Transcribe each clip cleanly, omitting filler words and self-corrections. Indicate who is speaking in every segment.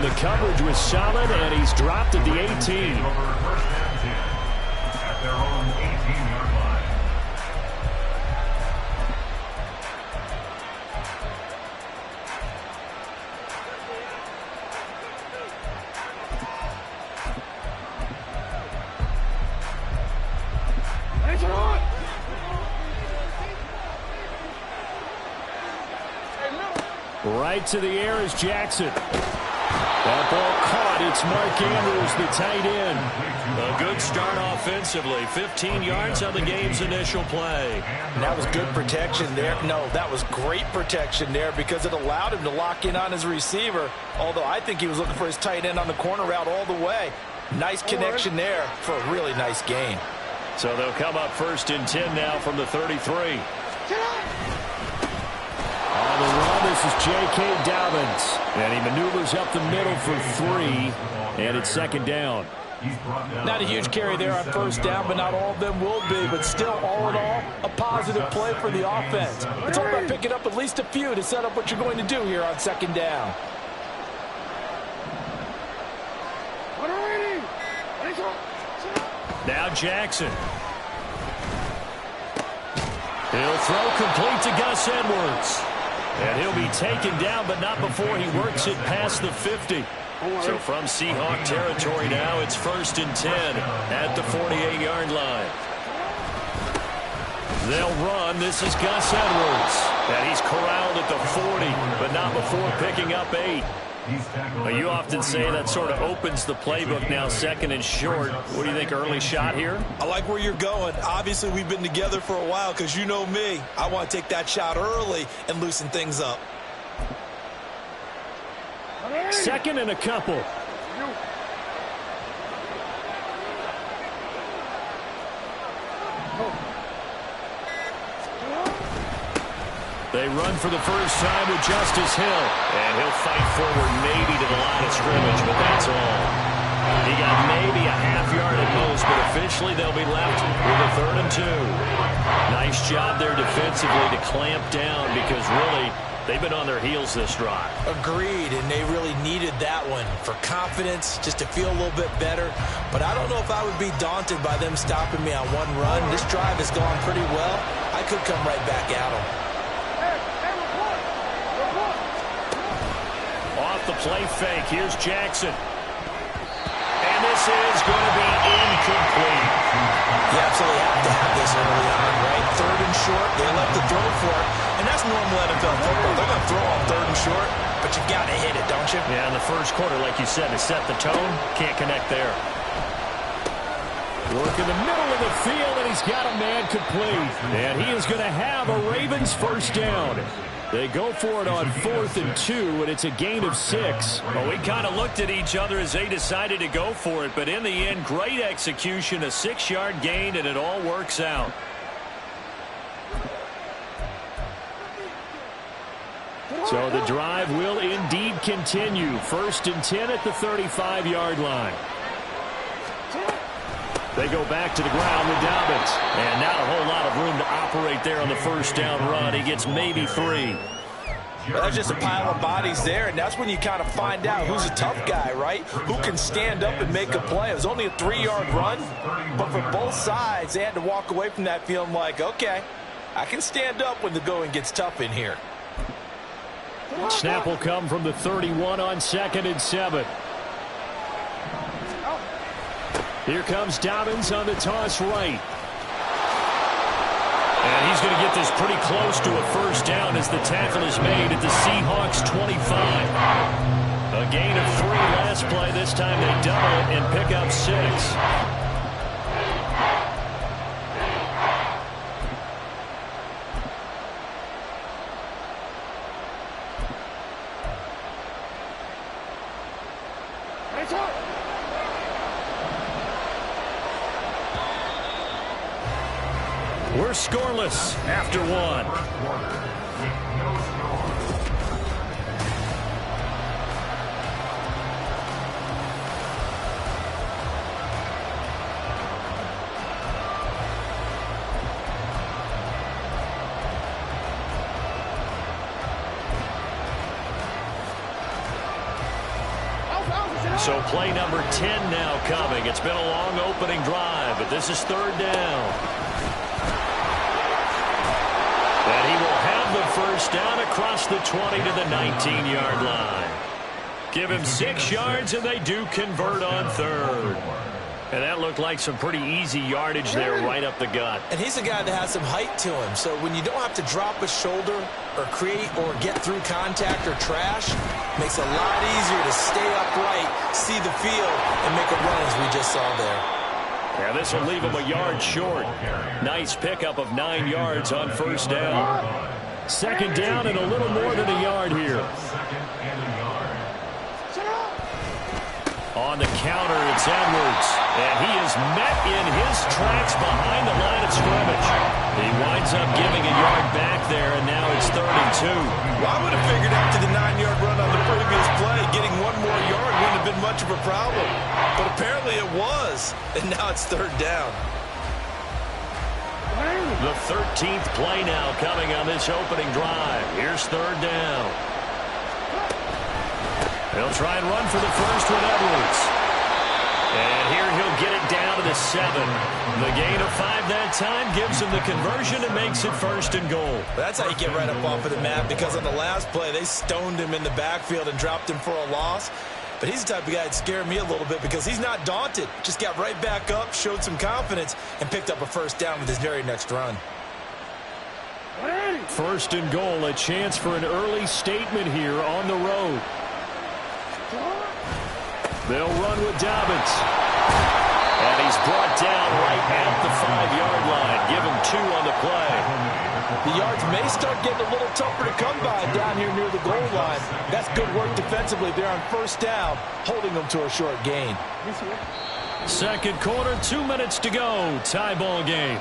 Speaker 1: and the coverage was solid, and he's dropped at the 18.
Speaker 2: At their own 18-yard line.
Speaker 1: Right to the air is Jackson. That ball caught. It's Mark Andrews, the tight end.
Speaker 3: A good start offensively. 15 yards on the game's initial play.
Speaker 4: And that was good protection there. No, that was great protection there because it allowed him to lock in on his receiver. Although I think he was looking for his tight end on the corner route all the way. Nice connection there for a really nice gain.
Speaker 1: So they'll come up 1st and 10 now from the 33. On the run, this is J.K. Dobbins. And he maneuvers up the middle for 3. And it's 2nd down.
Speaker 4: Not a huge carry there on 1st down, but not all of them will be. But still, all in all, a positive play for the offense. It's all about picking up at least a few to set up what you're going to do here on 2nd down.
Speaker 1: Now Jackson. He'll throw complete to Gus Edwards. And he'll be taken down, but not before he works it past the 50. So from Seahawk territory now, it's 1st and 10 at the 48-yard line. They'll run. This is Gus Edwards. And he's corralled at the 40, but not before picking up 8. Well, you often say that sort of opens the playbook now, 2nd and short. What do you think, early shot here?
Speaker 4: I like where you're going. Obviously, we've been together for a while because you know me. I want to take that shot early and loosen things up.
Speaker 1: 2nd and a couple. They run for the first time with Justice Hill. And he'll fight forward maybe to the line of scrimmage, but that's all. He got maybe a half yard at most, but officially they'll be left with a 3rd and 2. Nice job there defensively to clamp down because really they've been on their heels this drive.
Speaker 4: Agreed, and they really needed that one for confidence, just to feel a little bit better. But I don't know if I would be daunted by them stopping me on one run. This drive has gone pretty well. I could come right back at them.
Speaker 1: Off the play fake, here's Jackson. And this is going to be incomplete.
Speaker 4: You absolutely have to have this early on, right? 3rd and short, they left the throw for it. And that's normal NFL football. They're going to throw on 3rd and short, but you've got to hit it, don't you?
Speaker 1: Yeah, in the first quarter, like you said, to set the tone, can't connect there. Work in the middle of the field, and he's got a man complete. And he is going to have a Ravens 1st down. They go for it on 4th and 2, and it's a gain of 6.
Speaker 3: Well, we kind of looked at each other as they decided to go for it, but in the end, great execution, a 6-yard gain, and it all works out.
Speaker 1: So the drive will indeed continue. 1st and 10 at the 35-yard line. They go back to the ground with Dobbins. And not a whole lot of room to operate there on the 1st down run. He gets maybe 3.
Speaker 4: Well, there's just a pile of bodies there, and that's when you kind of find out who's a tough guy, right? Who can stand up and make a play. It was only a 3-yard run, but for both sides, they had to walk away from that feeling like, okay, I can stand up when the going gets tough in here.
Speaker 1: Snap will come from the 31 on 2nd and 7. Here comes Dobbins on the toss right. And he's going to get this pretty close to a 1st down as the tackle is made at the Seahawks 25. A gain of 3 last play. This time they double it and pick up 6. We're scoreless after 1.
Speaker 3: So play number 10 now coming. It's been a long opening drive, but this is third down. And he will have the first down across the 20 to the 19-yard line. Give him 6 yards, and they do convert on third. And that looked like some pretty easy yardage there right up the gut.
Speaker 4: And he's a guy that has some height to him. So when you don't have to drop a shoulder or create or get through contact or trash, makes it a lot easier to stay upright, see the field, and make a run as we just saw there.
Speaker 3: Yeah, this will leave him a yard short. Nice pickup of 9 yards on first down. Second down and a little more than a yard here. On the counter, it's Edwards. And he is met in his tracks behind the line of scrimmage. He winds up giving a yard back there, and now it's 32.
Speaker 4: Well, I would have figured after the 9-yard run on the previous play, getting 1 more yard wouldn't have been much of a problem. But apparently it was, and now it's third down.
Speaker 3: The 13th play now coming on this opening drive. Here's third down. He'll try and run for the first with Edwards. And here he'll get it down to the 7. The gain of 5 that time gives him the conversion and makes it first and goal.
Speaker 4: That's how you get right up off of the map, because on the last play, they stoned him in the backfield and dropped him for a loss. But he's the type of guy that scared me a little bit because he's not daunted. Just got right back up, showed some confidence, and picked up a first down with his very next run.
Speaker 3: First and goal, a chance for an early statement here on the road. They'll run with Dobbins. And he's brought down right at the 5-yard line. Give him 2 on the play.
Speaker 4: The yards may start getting a little tougher to come by down here near the goal line. That's good work defensively there on first down, holding them to a short gain.
Speaker 3: Second quarter, 2 minutes to go. Tie ball game.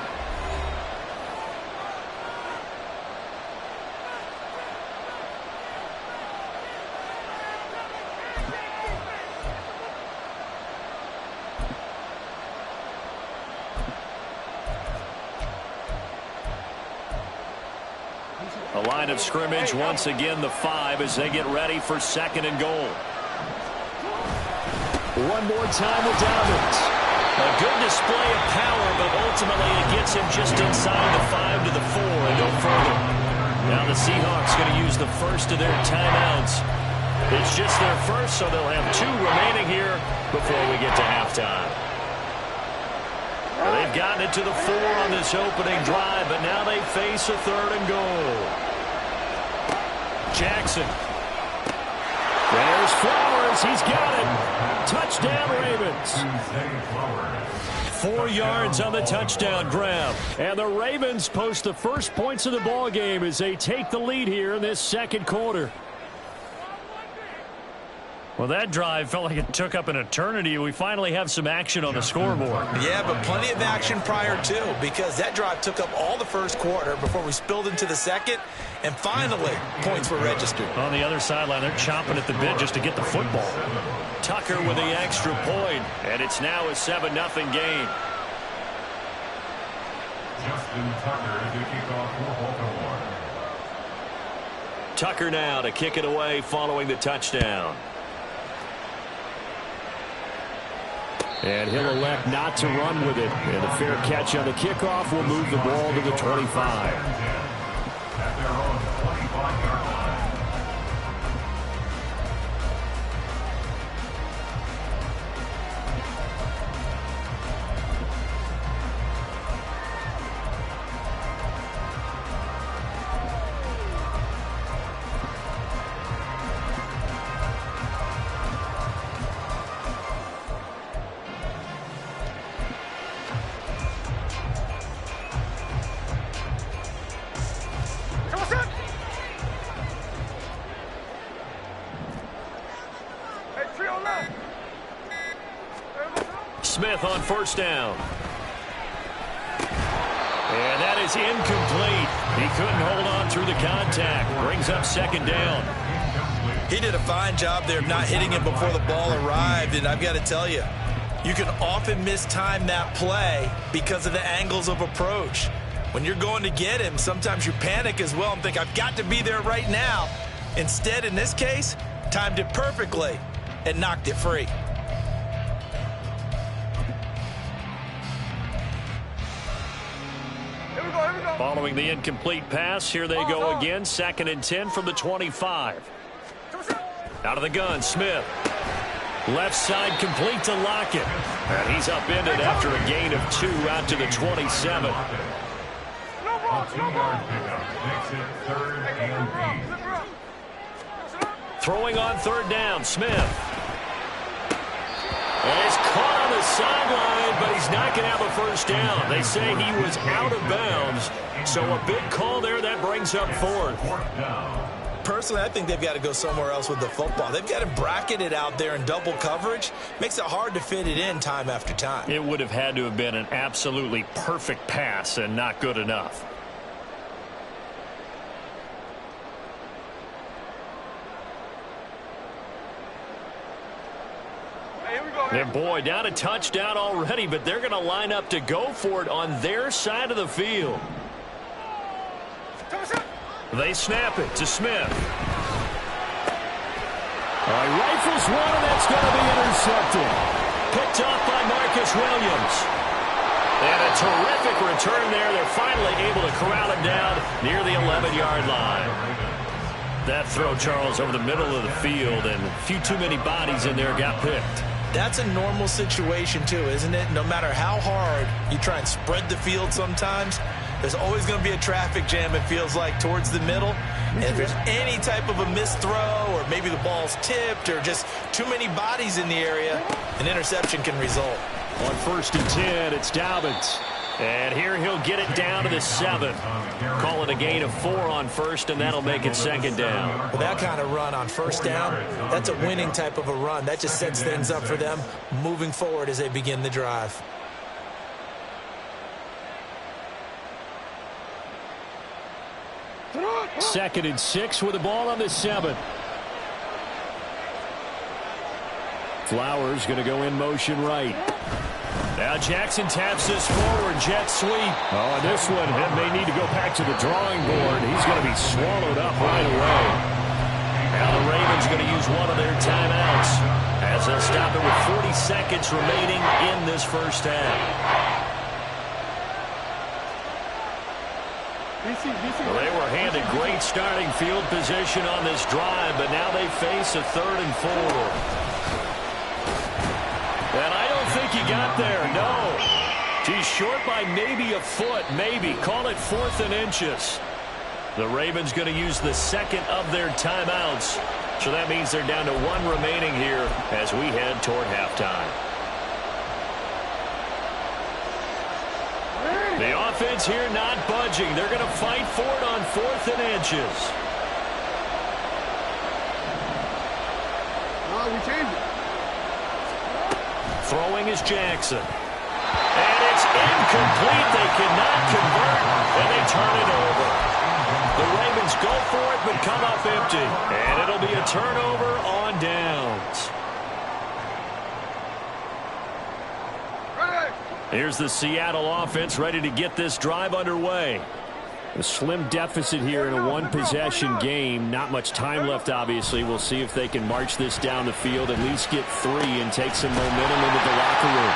Speaker 3: The line of scrimmage, once again, the 5 as they get ready for second and goal. One more time with Dobbins. A good display of power, but ultimately it gets him just inside the 5 to the 4 and no further. Now the Seahawks going to use the first of their timeouts. It's just their first, so they'll have 2 remaining here before we get to halftime. Well, they've gotten it to the 4 on this opening drive, but now they face a third and goal. Jackson. There's Flowers. He's got it. Touchdown, Ravens. 4 yards on the touchdown grab. And the Ravens post the first points of the ball game as they take the lead here in this second quarter. Well, that drive felt like it took up an eternity. We finally have some action on the scoreboard.
Speaker 4: Yeah, but plenty of action prior to, because that drive took up all the first quarter before we spilled into the second, and finally, points were registered.
Speaker 3: On the other sideline, they're chomping at the bit just to get the football. Tucker with the extra point, and it's now a 7-0 game.
Speaker 2: Justin Tucker to kick off for Baltimore.
Speaker 3: Tucker now to kick it away following the touchdown. And he'll elect not to run with it. And a fair catch on the kickoff will move the ball to the 25.
Speaker 2: At their own 25-yard line.
Speaker 3: Smith on first down. And that is incomplete. He couldn't hold on through the contact. Brings up second down.
Speaker 4: He did a fine job there of not hitting him before the ball arrived, and I've got to tell you, you can often mistime that play because of the angles of approach. When you're going to get him, sometimes you panic as well and think, I've got to be there right now. Instead, in this case, timed it perfectly. and knocked it free.
Speaker 3: Following the incomplete pass, here they go again. 2nd and 10 from the 25. Out of the gun, Smith. Left side complete to Lockett. And he's upended after a gain of 2 out to the 27. Throwing on 3rd down, Smith. And he's caught on the sideline, but he's not going to have a 1st down. They say he was out of bounds. So a big call there that brings up 4th.
Speaker 4: Personally, I think they've got to go somewhere else with the football. They've got to bracket it out there in double coverage. Makes it hard to fit it in time after time.
Speaker 3: It would have had to have been an absolutely perfect pass and not good enough. And boy, down a touchdown already, but they're going to line up to go for it on their side of the field. They snap it to Smith. Rifles one, and that's going to be intercepted. Picked off by Marcus Williams. And a terrific return there. They're finally able to corral him down near the 11-yard line. That throw, Charles, over the middle of the field, and a few too many bodies in there got picked.
Speaker 4: That's a normal situation, too, isn't it? No matter how hard you try and spread the field sometimes, there's always going to be a traffic jam, it feels like, towards the middle. And if there's any type of a missed throw, or maybe the ball's tipped, or just too many bodies in the area, an interception can result.
Speaker 3: On 1st and 10, it's Dobbins. And here he'll get it down to the 7. Call it a gain of 4 on 1st, and that'll make it 2nd down.
Speaker 4: With that kind of run on 1st down, that's a winning type of a run. That just sets things up for them moving forward as they begin the drive.
Speaker 3: Second and 6 with the ball on the 7. Flowers going to go in motion right. Now Jackson taps this forward, jet sweep. Oh, and this one may need to go back to the drawing board. He's going to be swallowed up right away. Now the Ravens going to use one of their timeouts as they'll stop it with 40 seconds remaining in this 1st half. Well, they were handed great starting field position on this drive, but now they face a 3rd and 4. And I don't think he got there, no. He's short by maybe a foot, maybe. Call it 4th and inches. The Ravens going to use the 2nd of their timeouts. So that means they're down to 1 remaining here as we head toward halftime. The offense here not budging. They're going to fight for it on 4th and inches.
Speaker 5: Oh, we changed it.
Speaker 3: Throwing is Jackson. And it's incomplete. They cannot convert, and they turn it over. The Ravens go for it, but come up empty. And it'll be a turnover on downs. Here's the Seattle offense ready to get this drive underway. A slim deficit here in a one-possession game. Not much time left, obviously. We'll see if they can march this down the field, at least get 3 and take some momentum into the locker room.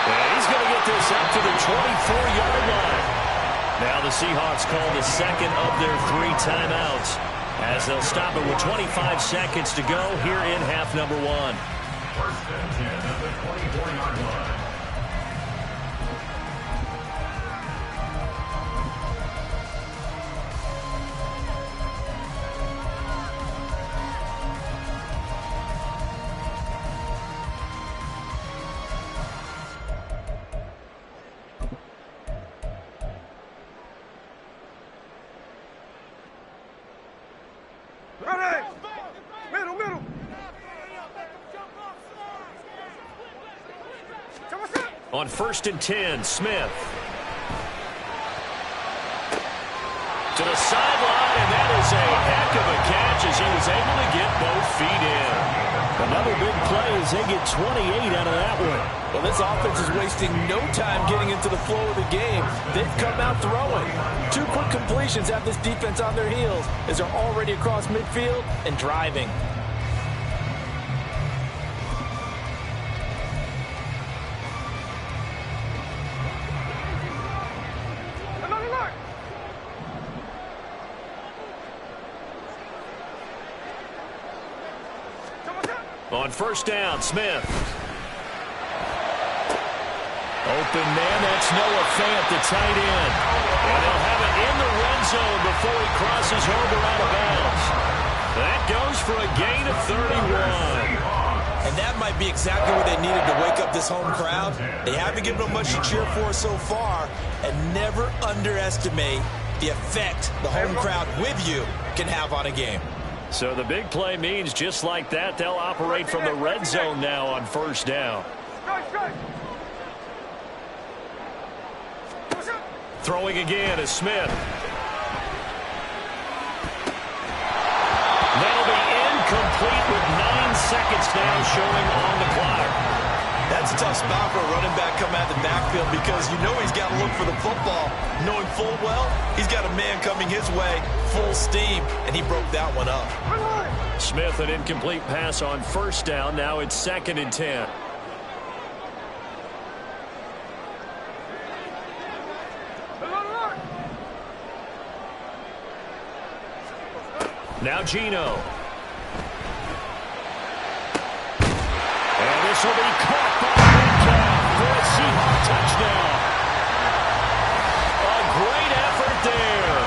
Speaker 3: And he's going to get this up to the 24-yard line. Now the Seahawks call the 2nd of their 3 timeouts as they'll stop it with 25 seconds to go here in half number 1.
Speaker 2: 1st and 10 at the 24-yard line.
Speaker 3: On 1st and 10, Smith. To the sideline, and that is a heck of a catch as he was able to get both feet in. Another big play as they get 28 out of that one.
Speaker 4: Well, this offense is wasting no time getting into the flow of the game. They've come out throwing. 2 quick completions have this defense on their heels as they're already across midfield and driving.
Speaker 1: On first down, Smith. Open man, that's Noah Fant, the tight end. And they'll have it in the red zone before he crosses over out of bounds. That goes for a gain of 31.
Speaker 4: And that might be exactly what they needed to wake up this home crowd. They haven't given them much to cheer for so far. And never underestimate the effect the home crowd with you can have on a game.
Speaker 1: So the big play means just like that, they'll operate from the red zone now on first down. Throwing again is Smith. That'll be incomplete with 9 seconds now showing on the clock.
Speaker 4: That's a tough spot for a running back coming out of the backfield because you know he's got to look for the football, knowing full well he's got a man coming his way, full steam, and he broke that one up.
Speaker 1: Smith, an incomplete pass on first down. Now it's 2nd and 10. Now Geno. And this will be caught by Metcalf for a Seahawks touchdown. A great effort there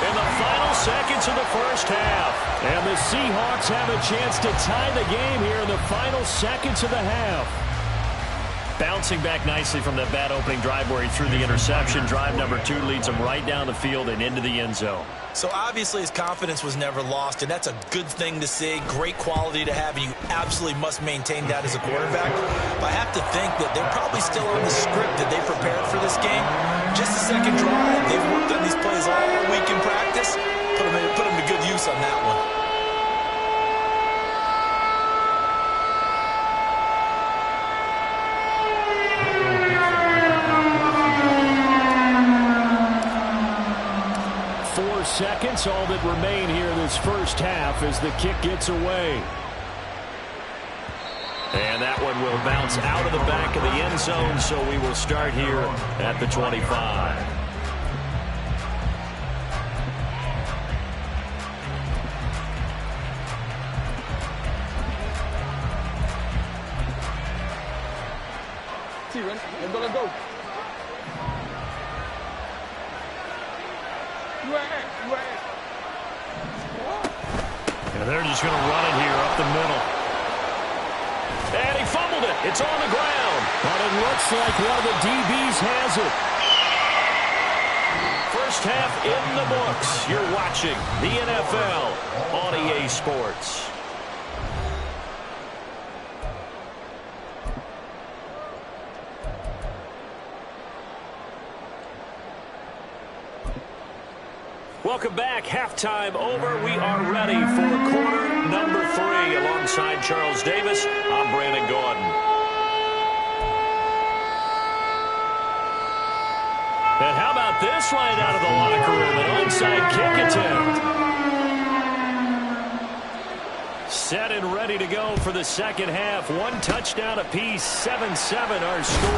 Speaker 1: in the final seconds of the first half. And the Seahawks have a chance to tie the game here in the final seconds of the half. Bouncing back nicely from that bad opening drive where he threw the interception. Drive number 2 leads him right down the field and into the end zone.
Speaker 4: So obviously his confidence was never lost, and that's a good thing to see. Great quality to have, and you absolutely must maintain that as a quarterback. But I have to think that they're probably still on the script that they prepared for this game. Just a second drive. They've worked on these plays all week in practice. Put them to good use on that one.
Speaker 1: Seconds, all that remain here in this first half as the kick gets away. And that one will bounce out of the back of the end zone, so we will start here at the 25.
Speaker 5: Let's go.
Speaker 1: And they're just going to run it here up the middle. And he fumbled it. It's on the ground. But it looks like one of the DBs has it. First half in the books. You're watching the NFL on EA Sports. Welcome back. Halftime over. We are ready for quarter number 3. Alongside Charles Davis, I'm Brandon Gaudin. And how about this right out of the locker room? An onside kick attempt. Set and ready to go for the second half. 1 touchdown apiece. 7-7 our score.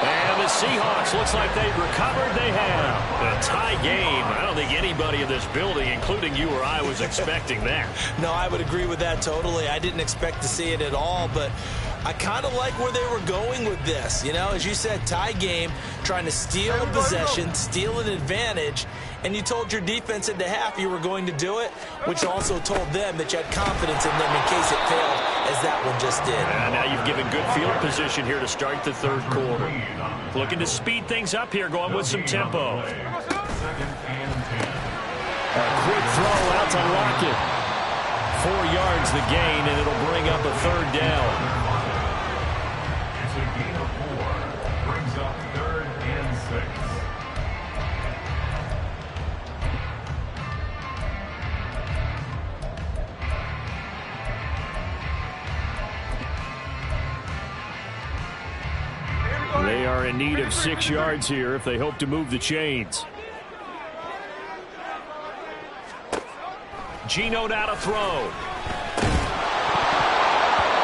Speaker 1: And the Seahawks, looks like they've recovered. They have. A tie game. I don't think anybody in this building, including you or I, was expecting that.
Speaker 4: No, I would agree with that totally. I didn't expect to see it at all, but I kind of like where they were going with this. You know, as you said, tie game, trying to steal a possession, steal an advantage, and you told your defense at the half you were going to do it, which also told them that you had confidence in them in case it failed, as that one just did.
Speaker 1: And now you've given good field position here to start the third quarter. Looking to speed things up here, going with some tempo. A quick throw out to Lockett. 4 yards the gain, and it'll bring up a third down.
Speaker 2: It's a gain of 4. Brings up 3rd and 6.
Speaker 1: They are in need of 6 yards here if they hope to move the chains. Geno now to throw.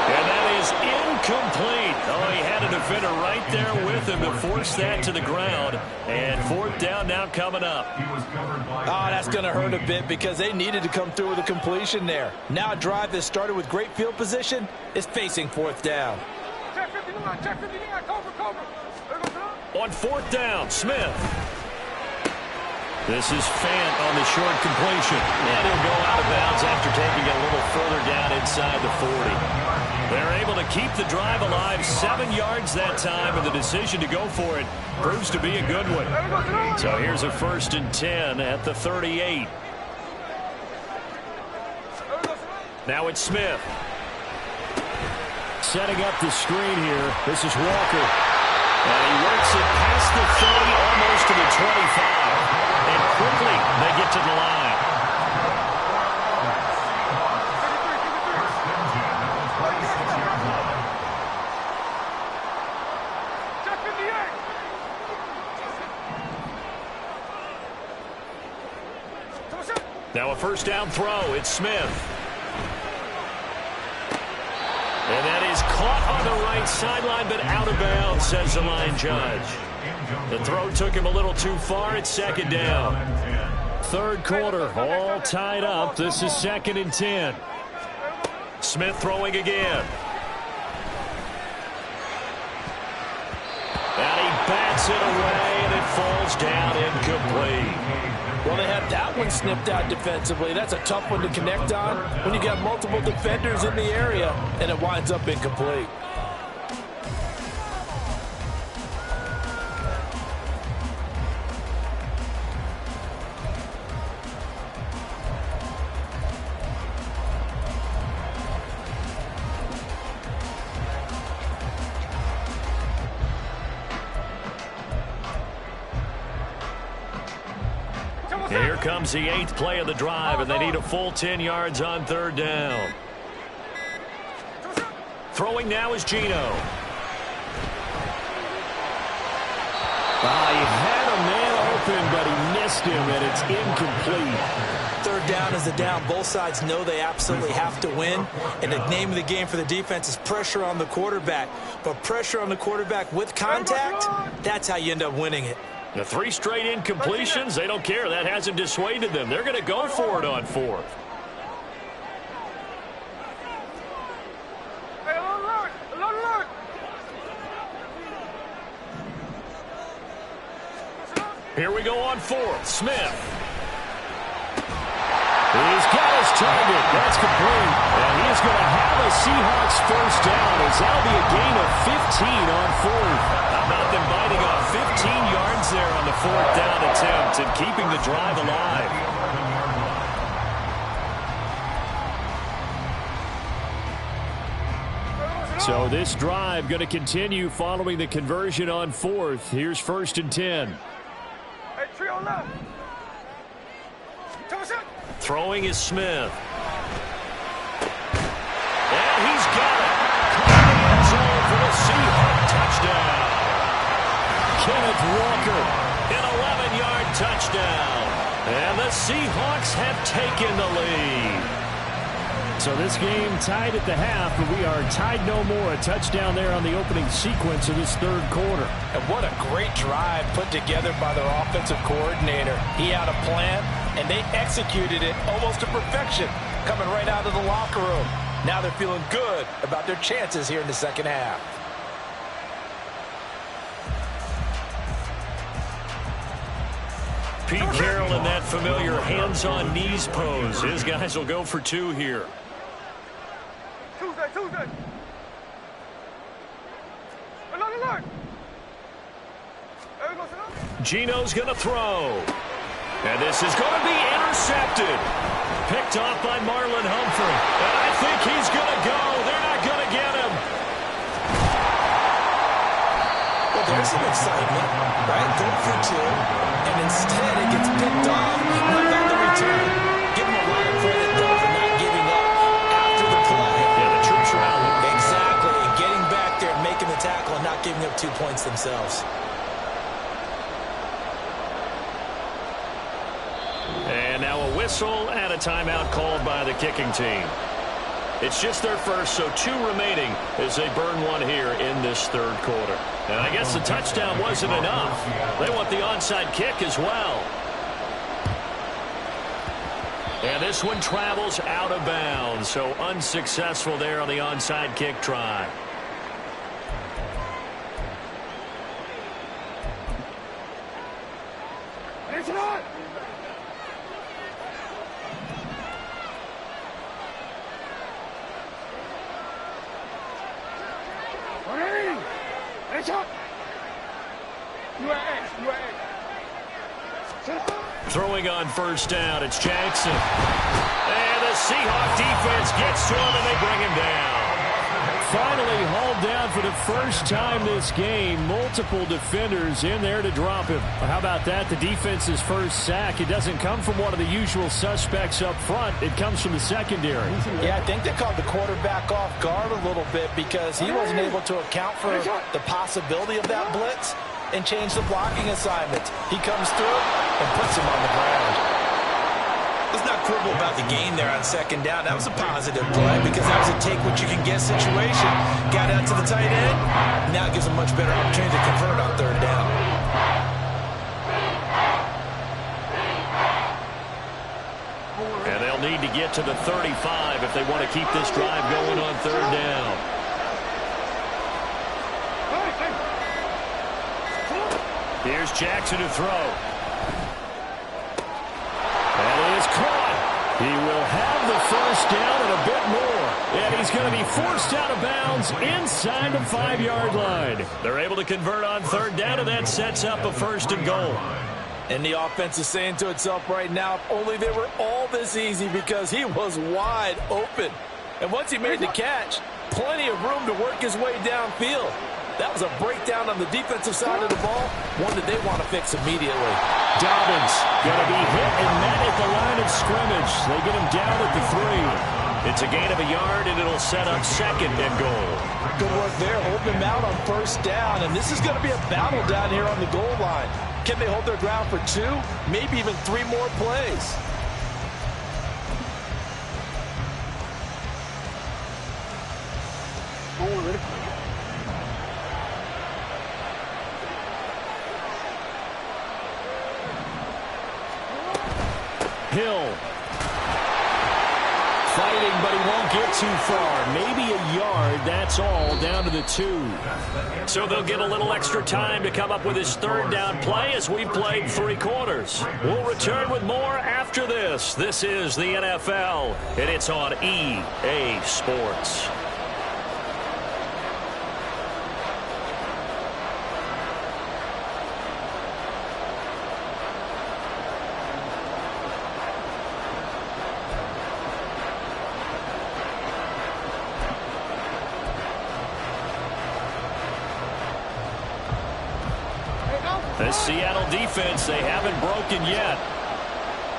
Speaker 1: And that is incomplete.
Speaker 3: Oh, he had a defender right there with him to force that to the ground. And fourth down now coming up.
Speaker 4: Oh, that's going to hurt a bit because they needed to come through with a completion there. Now a drive that started with great field position is facing fourth down.
Speaker 3: On fourth down, Smith. This is Fant on the short completion. And he'll go out of bounds after taking it a little further down inside the 40. They're able to keep the drive alive, 7 yards that time, and the decision to go for it proves to be a good one. So here's a 1st and 10 at the 38. Now it's Smith. Setting up the screen here. This is Walker. And he works it past the 30, almost to the 25. And quickly, they get to the line. Now a first down throw. It's Smith. And that is caught on the right sideline, but out of bounds, says the line judge. The throw took him a little too far. It's second down. Third quarter, all tied up. This is 2nd and 10. Smith throwing again. And he bats it away, and it falls down incomplete.
Speaker 4: Well, they have that one snipped out defensively. That's a tough one to connect on when you got multiple defenders in the area, and it winds up incomplete.
Speaker 3: Here comes the 8th play of the drive, and they need a full 10 yards on third down. Throwing now is Geno. He had a man open, but he missed him, and it's incomplete.
Speaker 4: Third down is a down. Both sides know they absolutely have to win, and the name of the game for the defense is pressure on the quarterback. But pressure on the quarterback with contact, that's how you end up winning it.
Speaker 3: The 3 straight incompletions, they don't care. That hasn't dissuaded them. They're going to go for it on fourth. Here we go on fourth. Smith. He's got his target. That's complete. And he's going to have a Seahawks first down as that'll be a gain of 15 on fourth. How about them biting off 15 yards there on the fourth down attempt and keeping the drive alive? So this drive going to continue following the conversion on fourth. Here's 1st and 10. Throwing is Smith. And he's got it. Caught in the end zone for the Seahawks touchdown. Kenneth Walker, an 11-yard touchdown. And the Seahawks have taken the lead. So this game tied at the half, but we are tied no more. A touchdown there on the opening sequence of this third quarter.
Speaker 4: And what a great drive put together by their offensive coordinator. He had a plan, and they executed it almost to perfection, coming right out of the locker room. Now they're feeling good about their chances here in the second half.
Speaker 3: Pete Carroll in that familiar hands-on knees pose. His guys will go for 2 here.
Speaker 5: Tuesday.
Speaker 3: Geno's going to throw. And this is going to be intercepted. Picked off by Marlon Humphrey. And I think he's going to go. They're not going to get him.
Speaker 4: Well, there's some excitement, right? Go for 2. And instead it gets picked off. Not on the return. Give him a lot of credit, though, for not giving up after the play.
Speaker 3: Yeah, the troops are out.
Speaker 4: Exactly. And getting back there and making the tackle and not giving up 2 points themselves.
Speaker 3: And now a whistle and a timeout called by the kicking team. It's just their first, so 2 remaining as they burn one here in this third quarter. And I guess the touchdown wasn't enough. They want the onside kick as well. And this one travels out of bounds, so unsuccessful there on the onside kick try. Throwing on first down, it's Jackson. And the Seahawk defense gets to him, and they bring him down. Finally hauled down for the first time this game. Multiple defenders in there to drop him. How about that? The defense's first sack. It doesn't come from one of the usual suspects up front. It comes from the secondary.
Speaker 4: Yeah, I think they caught the quarterback off guard a little bit because he wasn't able to account for the possibility of that blitz and change the blocking assignment. He comes through and puts him on the ground.
Speaker 5: Let's not quibble about the gain there on second down. That was a positive play because that was a take-what-you-can-get situation. Got out to the tight end. Now it gives a much better opportunity to convert on third down.
Speaker 3: And they'll need to get to the 35 if they want to keep this drive going on third down. Here's Jackson to throw. And it is caught. He will have the first down and a bit more. And he's going to be forced out of bounds inside the 5-yard line. They're able to convert on third down, and that sets up a 1st and goal.
Speaker 4: And the offense is saying to itself right now, if only they were all this easy, because he was wide open. And once he made the catch, plenty of room to work his way downfield. That was a breakdown on the defensive side of the ball, one that they want to fix immediately.
Speaker 3: Dobbins going to be hit and met at the line of scrimmage. They get him down at the 3. It's a gain of a yard, and it'll set up 2nd and goal.
Speaker 4: Good work there, holding him out on first down. And this is going to be a battle down here on the goal line. Can they hold their ground for 2, maybe even 3 more plays?
Speaker 3: Hill fighting, but he won't get too far. Maybe a yard, that's all, down to the 2. So they'll get a little extra time to come up with his third down play as we've played 3 quarters. We'll return with more after this. This is the NFL, and it's on EA Sports. This Seattle defense, they haven't broken yet.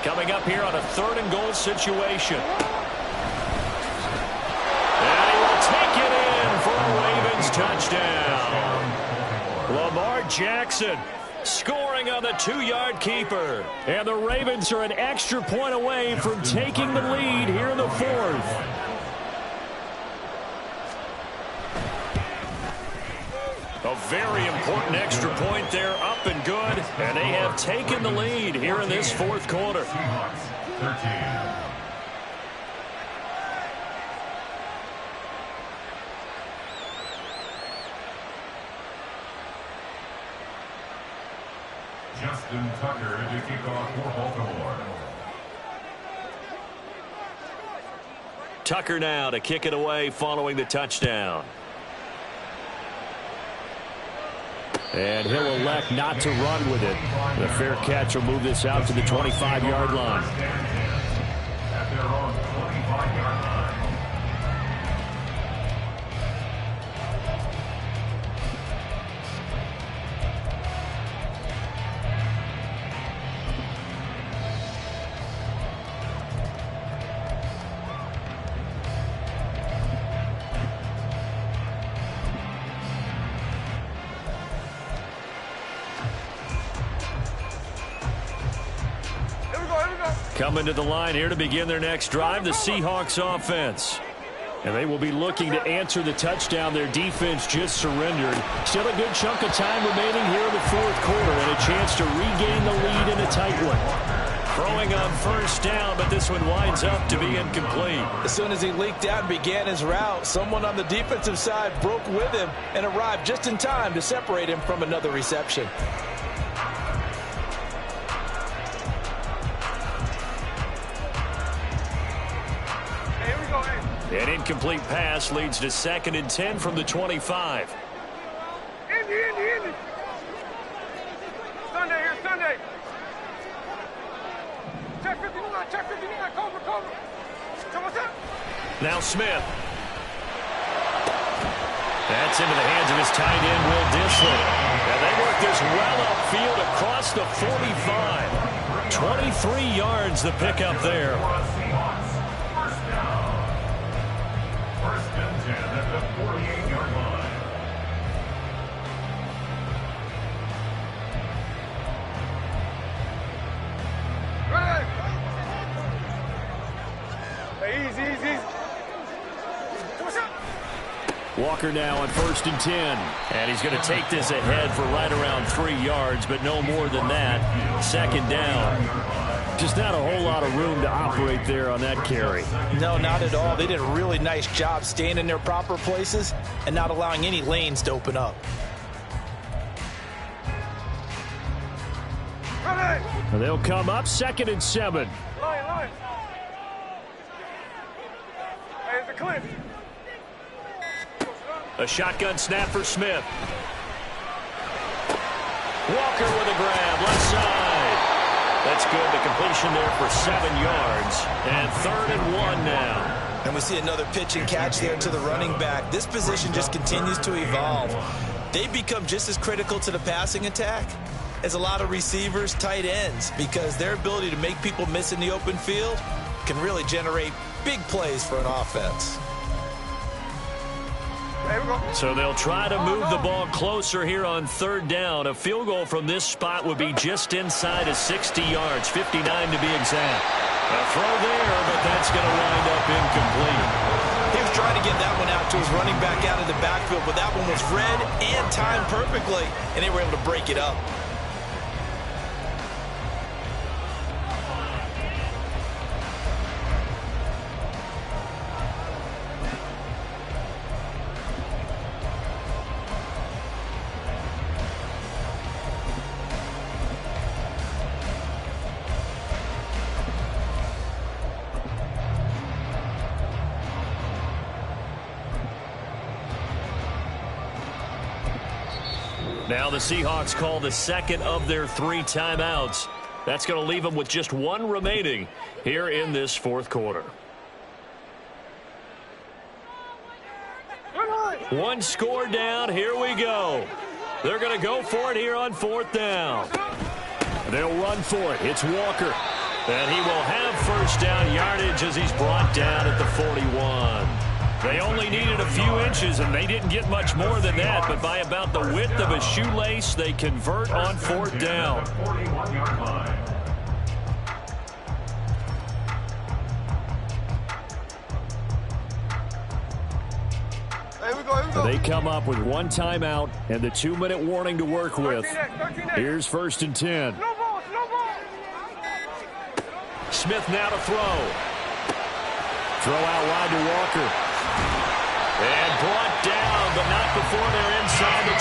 Speaker 3: Coming up here on a 3rd and goal situation. And he will take it in for a Ravens touchdown. Lamar Jackson scoring on the 2-yard keeper. And the Ravens are an extra point away from taking the lead here in the 4th. A very important extra point there, up and good. And they have taken the lead here in this 4th quarter.
Speaker 2: Justin Tucker to kick off for Baltimore.
Speaker 3: Tucker now to kick it away following the touchdown. And he'll elect not to run with it. The fair catch will move this out to the 25-yard line.
Speaker 2: At their own 25-yard line.
Speaker 3: Coming to the line here to begin their next drive, the Seahawks offense. And they will be looking to answer the touchdown their defense just surrendered. Still a good chunk of time remaining here in the fourth quarter and a chance to regain the lead in a tight one. Throwing on first down, but this one winds up to be incomplete.
Speaker 4: As soon as he leaked out and began his route, someone on the defensive side broke with him and arrived just in time to separate him from another reception.
Speaker 3: An incomplete pass leads to 2nd and 10 from the 25.
Speaker 6: Indy. Sunday here, Sunday. Check 59, cover. Come on, up.
Speaker 3: Now Smith. That's into the hands of his tight end, Will Dissly. And they work this well upfield across the 45. 23 yards the pickup there.
Speaker 2: First and 10 at the 48-yard line.
Speaker 6: Hey, easy. What's up?
Speaker 3: Walker now on 1st and 10. And he's going to take this ahead for right around 3 yards, but no more than that. 2nd down. Just not a whole lot of room to operate there on that carry.
Speaker 4: No, not at all. They did a really nice job staying in their proper places and not allowing any lanes to open up.
Speaker 3: They'll come up 2nd and 7.
Speaker 6: Line. Hey, it's a cliff.
Speaker 3: A shotgun snap for Smith. Walker with a grab, left side. That's good. The completion there for 7 yards. And 3rd and 1 now.
Speaker 5: And we see another pitch and catch there to the running back. This position just continues to evolve. They become just as critical to the passing attack as a lot of receivers, tight ends, because their ability to make people miss in the open field can really generate big plays for an offense.
Speaker 3: So they'll try to move the ball closer here on 3rd down. A field goal from this spot would be just inside of 60 yards, 59 to be exact. A throw there, but that's going to wind up incomplete.
Speaker 5: He was trying to get that one out to his running back out of the backfield, but that one was read and timed perfectly, and they were able to break it up.
Speaker 3: Now the Seahawks call the 2nd of their 3 timeouts. That's going to leave them with just 1 remaining here in this 4th quarter. 1 score down. Here we go. They're going to go for it here on 4th down. They'll run for it. It's Walker. And he will have first down yardage as he's brought down at the 41. They only needed a few inches, and they didn't get much more than that, but by about the width of a shoelace, they convert on 4th down.
Speaker 2: 41-yard line.
Speaker 3: They come up with 1 timeout and the 2-minute warning to work with. Here's 1st and 10. Smith now to throw. Throw out wide to Walker. And brought down, but not before they're inside the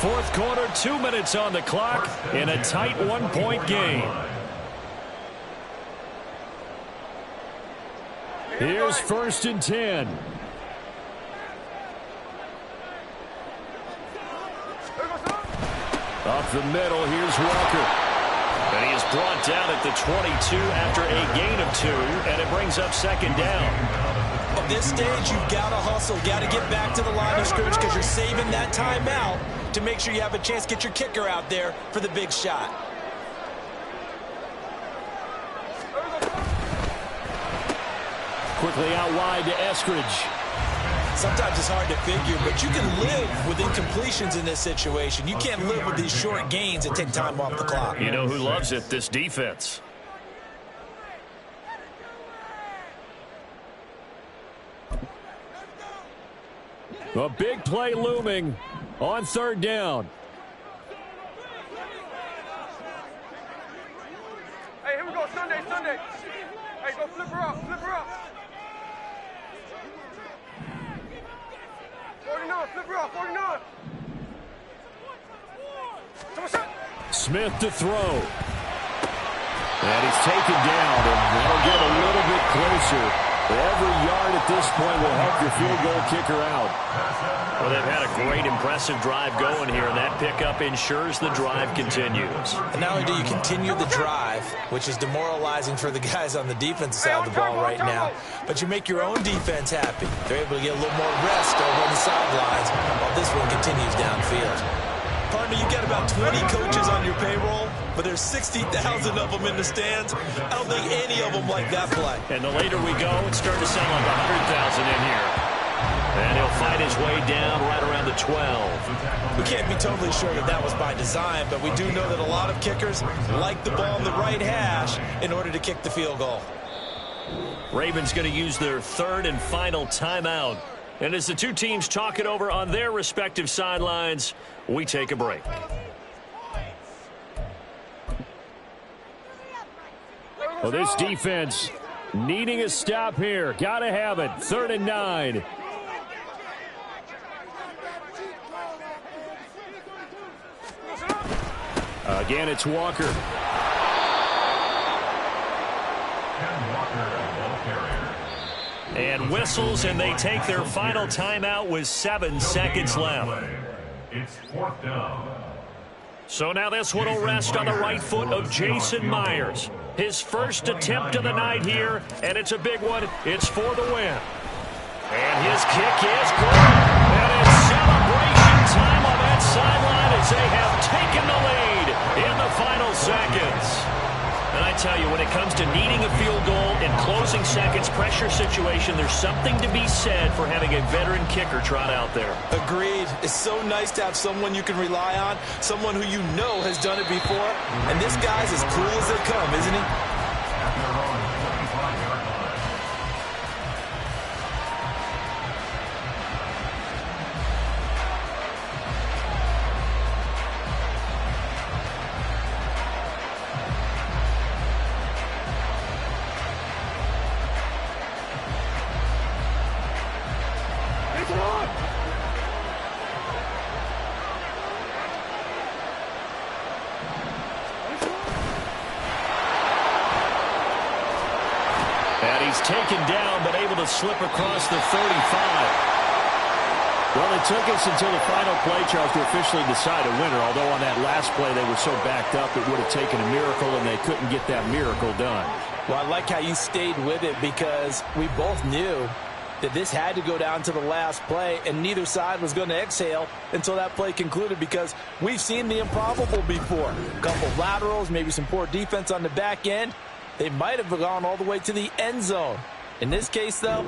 Speaker 3: 25. 4th quarter, 2 minutes on the clock in a tight 1-point game. Here's 1st and 10. Up the middle, here's Walker. And he is brought down at the 22 after a gain of 2, and it brings up 2nd down.
Speaker 5: At this stage, you've got to hustle, got to get back to the line of scrimmage because you're saving that timeout to make sure you have a chance to get your kicker out there for the big shot.
Speaker 3: Quickly out wide to Eskridge.
Speaker 5: Sometimes it's hard to figure, but you can live with incompletions in this situation. You can't live with these short gains and take time off the clock.
Speaker 3: You know who loves it? This defense.
Speaker 1: A big play looming on third down.
Speaker 6: Hey, here we go, Sunday. Hey, go flip her up. 49, flip her up, 49.
Speaker 1: Smith to throw. And he's taken down, and that'll get a little bit closer. Every yard at this point will help your field goal kicker out.
Speaker 3: Well, they've had a great, impressive drive going here, and that pickup ensures the drive continues.
Speaker 5: And not only do you continue the drive, which is demoralizing for the guys on the defensive side of the ball right now, but you make your own defense happy. They're able to get a little more rest over on the sidelines while this one continues downfield. Partner, you've got about 20 coaches on your payroll, but there's 60,000 of them in the stands. I don't think any of them like that play.
Speaker 3: And the later we go, it's starting to sound like 100,000 in here. And he'll fight his way down right around the 12.
Speaker 5: We can't be totally sure that that was by design, but we do know that a lot of kickers like the ball in the right hash in order to kick the field goal.
Speaker 3: Ravens going to use their third and final timeout. And as the two teams talk it over on their respective sidelines, we take a break.
Speaker 1: Well, this defense needing a stop here. Got to have it. 3rd and 9. Again, it's Walker.
Speaker 3: And whistles, and they take their final timeout with 7 seconds left.
Speaker 2: It's 4th down.
Speaker 3: So now this one will rest on the right foot of Jason Myers. His first attempt of the night here, and it's a big one. It's for the win. And his kick is good. And it's celebration time on that sideline as they have taken the lead in the final seconds. And I tell you, when it comes to needing a field goal in closing seconds, pressure situation, there's something to be said for having a veteran kicker trot out there.
Speaker 5: Agreed. It's so nice to have someone you can rely on, someone who you know has done it before. And this guy's as cool as they come, isn't he?
Speaker 3: He's taken down, but able to slip across the 35.
Speaker 1: Well, it took us until the final play, Charles, to officially decide a winner, although on that last play they were so backed up it would have taken a miracle, and they couldn't get that miracle done.
Speaker 5: Well, I like how you stayed with it because we both knew that this had to go down to the last play, and neither side was going to exhale until that play concluded because we've seen the improbable before. A couple of laterals, maybe some poor defense on the back end. They might have gone all the way to the end zone. In this case, though,